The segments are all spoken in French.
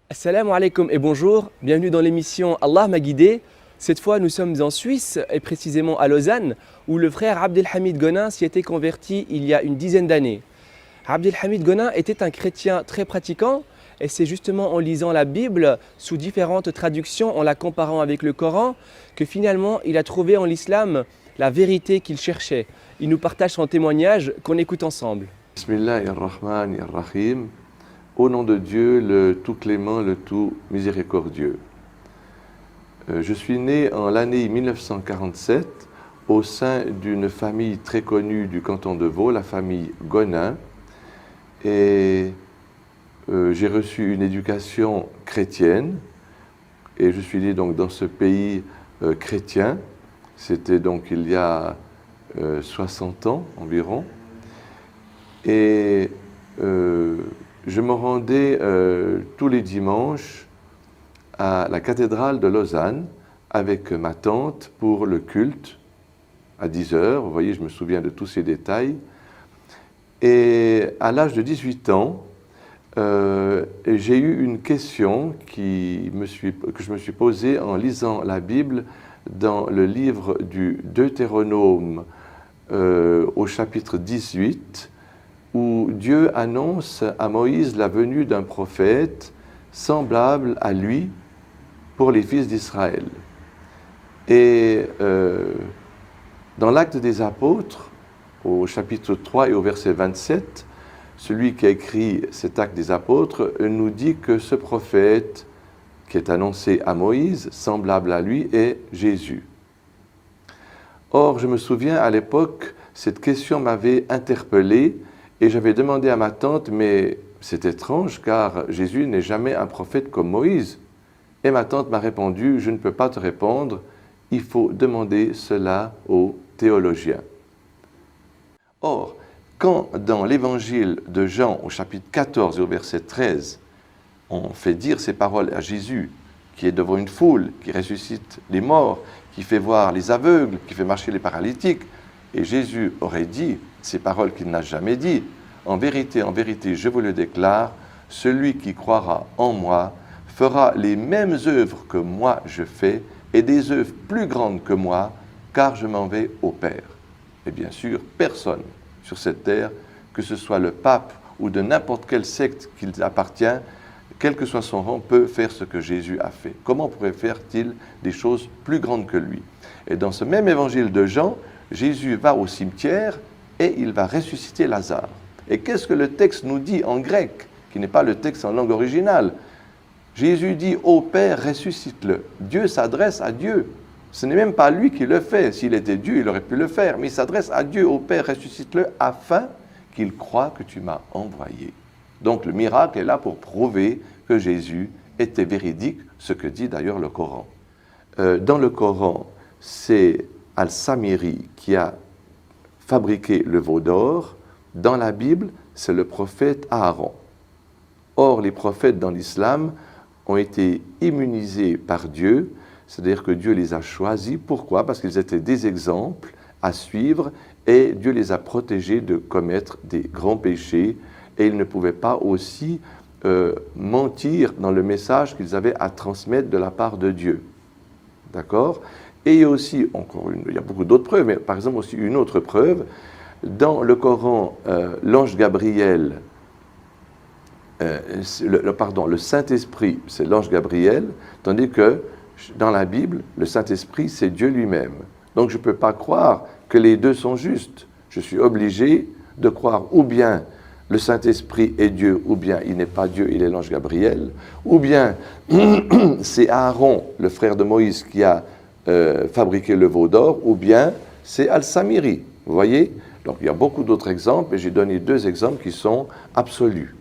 Assalamu alaikum et bonjour, bienvenue dans l'émission Allah m'a guidé. Cette fois nous sommes en Suisse et précisément à Lausanne où le frère Abdelhamid Gonin s'y était converti il y a une dizaine d'années. Abdelhamid Gonin était un chrétien très pratiquant et c'est justement en lisant la Bible sous différentes traductions, en la comparant avec le Coran, que finalement il a trouvé en l'islam la vérité qu'il cherchait. Il nous partage son témoignage qu'on écoute ensemble. Bismillahirrahmanirrahim. Au nom de Dieu, le tout clément, le tout miséricordieux. Je suis né en l'année 1947 au sein d'une famille très connue du canton de Vaud, la famille Gonin. Et j'ai reçu une éducation chrétienne. Et je suis né donc dans ce pays chrétien. C'était donc il y a 60 ans environ. Et je me rendais tous les dimanches à la cathédrale de Lausanne avec ma tante pour le culte à 10 heures. Vous voyez, je me souviens de tous ces détails. Et à l'âge de 18 ans, j'ai eu une question que je me suis posée en lisant la Bible dans le livre du Deutéronome au chapitre 18, où Dieu annonce à Moïse la venue d'un prophète semblable à lui pour les fils d'Israël. Et dans l'Acte des Apôtres, au chapitre 3 et au verset 27, celui qui a écrit cet Acte des Apôtres nous dit que ce prophète qui est annoncé à Moïse, semblable à lui, est Jésus. Or, je me souviens à l'époque, cette question m'avait interpellé. Et j'avais demandé à ma tante, mais c'est étrange car Jésus n'est jamais un prophète comme Moïse. Et ma tante m'a répondu, je ne peux pas te répondre, il faut demander cela aux théologiens. Or, quand dans l'évangile de Jean au chapitre 14 et au verset 13, on fait dire ces paroles à Jésus, qui est devant une foule, qui ressuscite les morts, qui fait voir les aveugles, qui fait marcher les paralytiques, et Jésus aurait dit ces paroles qu'il n'a jamais dit. En vérité, je vous le déclare, celui qui croira en moi fera les mêmes œuvres que moi je fais et des œuvres plus grandes que moi, car je m'en vais au Père. Et bien sûr, personne sur cette terre, que ce soit le pape ou de n'importe quelle secte qu'il appartient, quel que soit son rang, peut faire ce que Jésus a fait. Comment pourrait faire-t-il des choses plus grandes que lui? Et dans ce même évangile de Jean, Jésus va au cimetière et il va ressusciter Lazare. Et qu'est-ce que le texte nous dit en grec, qui n'est pas le texte en langue originale? Jésus dit « Ô Père, ressuscite-le ». Dieu s'adresse à Dieu. Ce n'est même pas lui qui le fait. S'il était Dieu, il aurait pu le faire. Mais il s'adresse à Dieu « Ô Père, ressuscite-le » afin qu'il croie que tu m'as envoyé. Donc le miracle est là pour prouver que Jésus était véridique, ce que dit d'ailleurs le Coran. Dans le Coran, c'est Al-Samiri qui a fabriqué le veau d'or. Dans la Bible, c'est le prophète Aaron. Or, les prophètes dans l'islam ont été immunisés par Dieu, c'est-à-dire que Dieu les a choisis. Pourquoi? Parce qu'ils étaient des exemples à suivre et Dieu les a protégés de commettre des grands péchés et ils ne pouvaient pas aussi mentir dans le message qu'ils avaient à transmettre de la part de Dieu. D'accord? Et il y a aussi, il y a beaucoup d'autres preuves, mais par exemple aussi une autre preuve, dans le Coran, l'ange Gabriel, le Saint-Esprit, c'est l'ange Gabriel, tandis que dans la Bible, le Saint-Esprit, c'est Dieu lui-même. Donc je ne peux pas croire que les deux sont justes. Je suis obligé de croire ou bien le Saint-Esprit est Dieu, ou bien il n'est pas Dieu, il est l'ange Gabriel, ou bien c'est Aaron, le frère de Moïse, qui a fabriqué le veau d'or, ou bien c'est Al-Samiri. Vous voyez? Donc il y a beaucoup d'autres exemples, et j'ai donné 2 exemples qui sont absolus.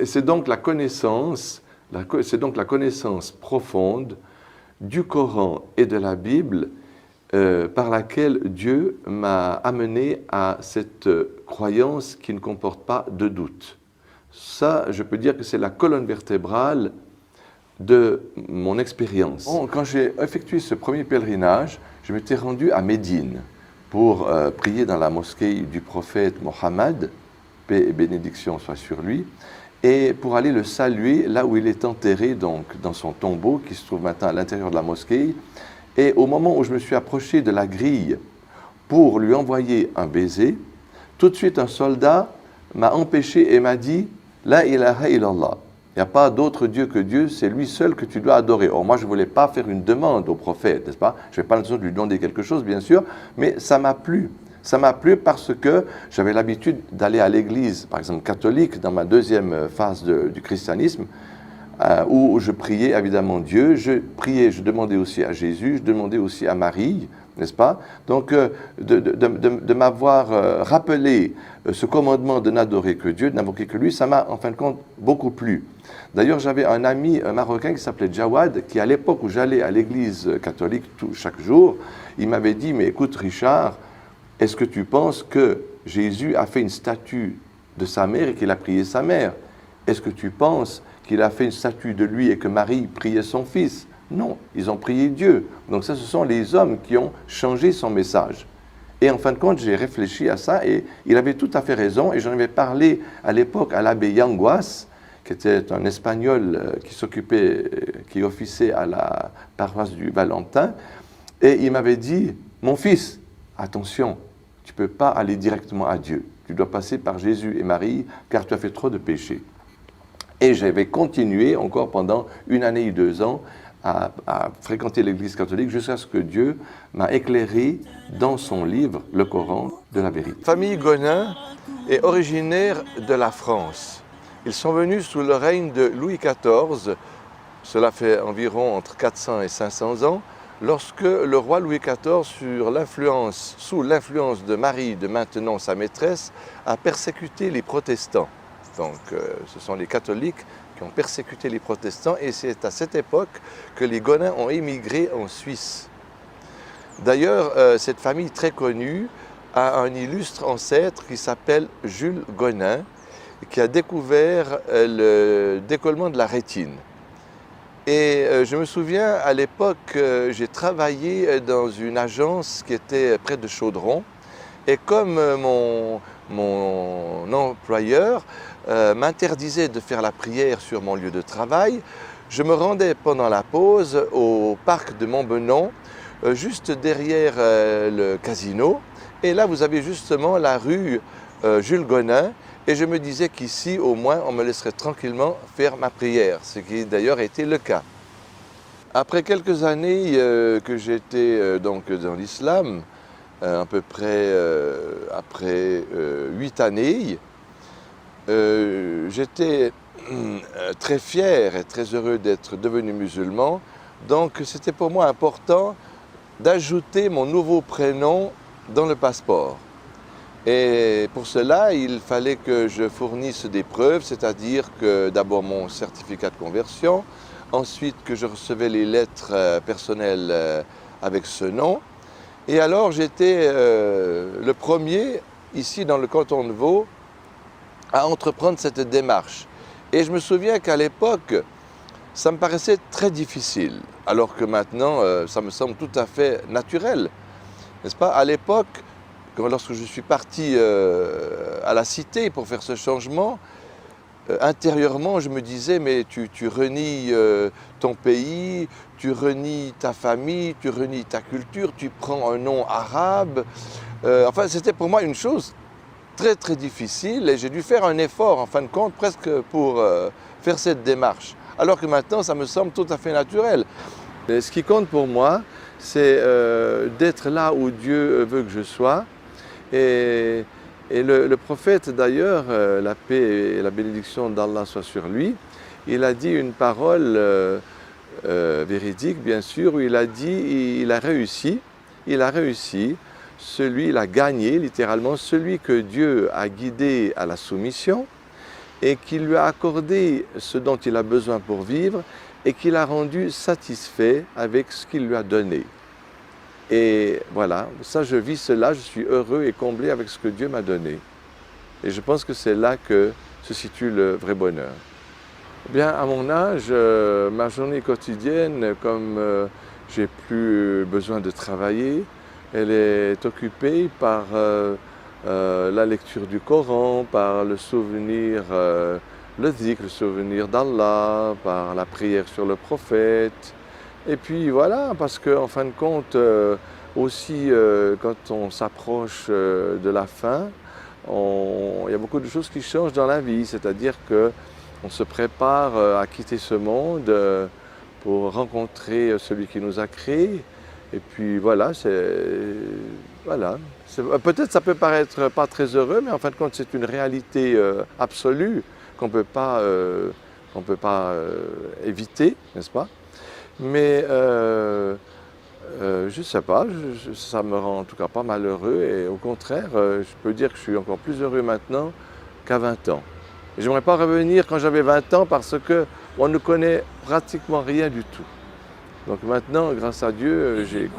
C'est donc la connaissance profonde du Coran et de la Bible par laquelle Dieu m'a amené à cette croyance qui ne comporte pas de doute. Ça, je peux dire que c'est la colonne vertébrale de mon expérience. Quand j'ai effectué ce premier pèlerinage, je m'étais rendu à Médine pour prier dans la mosquée du prophète Mohammed, paix et bénédiction soit sur lui. et pour aller le saluer là où il est enterré, donc dans son tombeau qui se trouve maintenant à l'intérieur de la mosquée. Et au moment où je me suis approché de la grille pour lui envoyer un baiser, tout de suite un soldat m'a empêché et m'a dit « La ilaha illallah ». Il n'y a pas d'autre Dieu que Dieu, c'est lui seul que tu dois adorer. Or, moi, je ne voulais pas faire une demande au prophète, n'est-ce pas? Je n'avais pas l'intention de lui demander quelque chose, bien sûr, mais ça m'a plu. Ça m'a plu parce que j'avais l'habitude d'aller à l'église, par exemple catholique, dans ma deuxième phase du christianisme, où je priais évidemment Dieu, je demandais aussi à Jésus, je demandais aussi à Marie, n'est-ce pas? Donc, de m'avoir rappelé ce commandement de n'adorer que Dieu, de n'invoquer que lui, ça m'a en fin de compte beaucoup plu. D'ailleurs, j'avais un ami marocain qui s'appelait Jawad, qui à l'époque où j'allais à l'église catholique chaque jour, il m'avait dit, mais écoute Richard, est-ce que tu penses que Jésus a fait une statue de sa mère et qu'il a prié sa mère? Est-ce que tu penses qu'il a fait une statue de lui et que Marie priait son fils? Non, ils ont prié Dieu. Donc ça, ce sont les hommes qui ont changé son message. Et en fin de compte, j'ai réfléchi à ça et il avait tout à fait raison. Et j'en avais parlé à l'époque à l'abbé Yanguas, qui était un Espagnol qui officiait à la paroisse du Valentin. Et il m'avait dit, mon fils, attention, tu ne peux pas aller directement à Dieu. Tu dois passer par Jésus et Marie, car tu as fait trop de péchés. Et j'avais continué encore pendant 1 année et 2 ans à fréquenter l'église catholique jusqu'à ce que Dieu m'a éclairé dans son livre, le Coran de la vérité. La famille Gonin est originaire de la France. Ils sont venus sous le règne de Louis XIV, cela fait environ entre 400 et 500 ans, lorsque le roi Louis XIV, sous l'influence de Marie, de maintenant sa maîtresse, a persécuté les protestants. Donc ce sont les catholiques qui ont persécuté les protestants et c'est à cette époque que les Gonins ont émigré en Suisse. D'ailleurs, cette famille très connue a un illustre ancêtre qui s'appelle Jules Gonin, qui a découvert le décollement de la rétine. Et je me souviens, à l'époque, j'ai travaillé dans une agence qui était près de Chaudron. Et comme mon employeur m'interdisait de faire la prière sur mon lieu de travail, je me rendais pendant la pause au parc de Montbenon, juste derrière le casino. Et là, vous avez justement la rue Jules Gonin. Et je me disais qu'ici, au moins, on me laisserait tranquillement faire ma prière, ce qui d'ailleurs a été le cas. Après quelques années que j'étais donc dans l'islam, à peu près après 8 années, j'étais très fier et très heureux d'être devenu musulman. Donc c'était pour moi important d'ajouter mon nouveau prénom dans le passeport. Et pour cela, il fallait que je fournisse des preuves, c'est-à-dire que d'abord mon certificat de conversion, ensuite que je recevais les lettres personnelles avec ce nom. Et alors j'étais le premier, ici dans le canton de Vaud, à entreprendre cette démarche. Et je me souviens qu'à l'époque, ça me paraissait très difficile, alors que maintenant, ça me semble tout à fait naturel, n'est-ce pas? À l'époque, lorsque je suis parti à la cité pour faire ce changement, intérieurement, je me disais, mais tu renies ton pays, tu renies ta famille, tu renies ta culture, tu prends un nom arabe. Enfin, c'était pour moi une chose très très difficile et j'ai dû faire un effort, en fin de compte, presque pour faire cette démarche. Alors que maintenant, ça me semble tout à fait naturel. Et ce qui compte pour moi, c'est d'être là où Dieu veut que je sois. Et le prophète d'ailleurs, la paix et la bénédiction d'Allah soit sur lui, il a dit une parole véridique bien sûr, où il a dit il a réussi, il a gagné littéralement celui que Dieu a guidé à la soumission et qui lui a accordé ce dont il a besoin pour vivre et qui l'a rendu satisfait avec ce qu'il lui a donné. Et voilà, ça je vis cela, je suis heureux et comblé avec ce que Dieu m'a donné. Et je pense que c'est là que se situe le vrai bonheur. Bien, à mon âge, ma journée quotidienne, comme j'ai plus besoin de travailler, elle est occupée par la lecture du Coran, par le souvenir le dhikr, le souvenir d'Allah, par la prière sur le prophète. Et puis voilà, parce qu'en fin de compte, aussi quand on s'approche de la fin, il y a beaucoup de choses qui changent dans la vie, c'est-à-dire qu'on se prépare à quitter ce monde pour rencontrer celui qui nous a créés. Et puis voilà, voilà. Peut-être ça peut paraître pas très heureux, mais en fin de compte c'est une réalité absolue qu'on ne peut pas éviter, n'est-ce pas? Mais je ne sais pas, ça me rend en tout cas pas malheureux et au contraire, je peux dire que je suis encore plus heureux maintenant qu'à 20 ans. Et j'aimerais pas revenir quand j'avais 20 ans parce qu'on ne connaît pratiquement rien du tout. Donc maintenant, grâce à Dieu, j'ai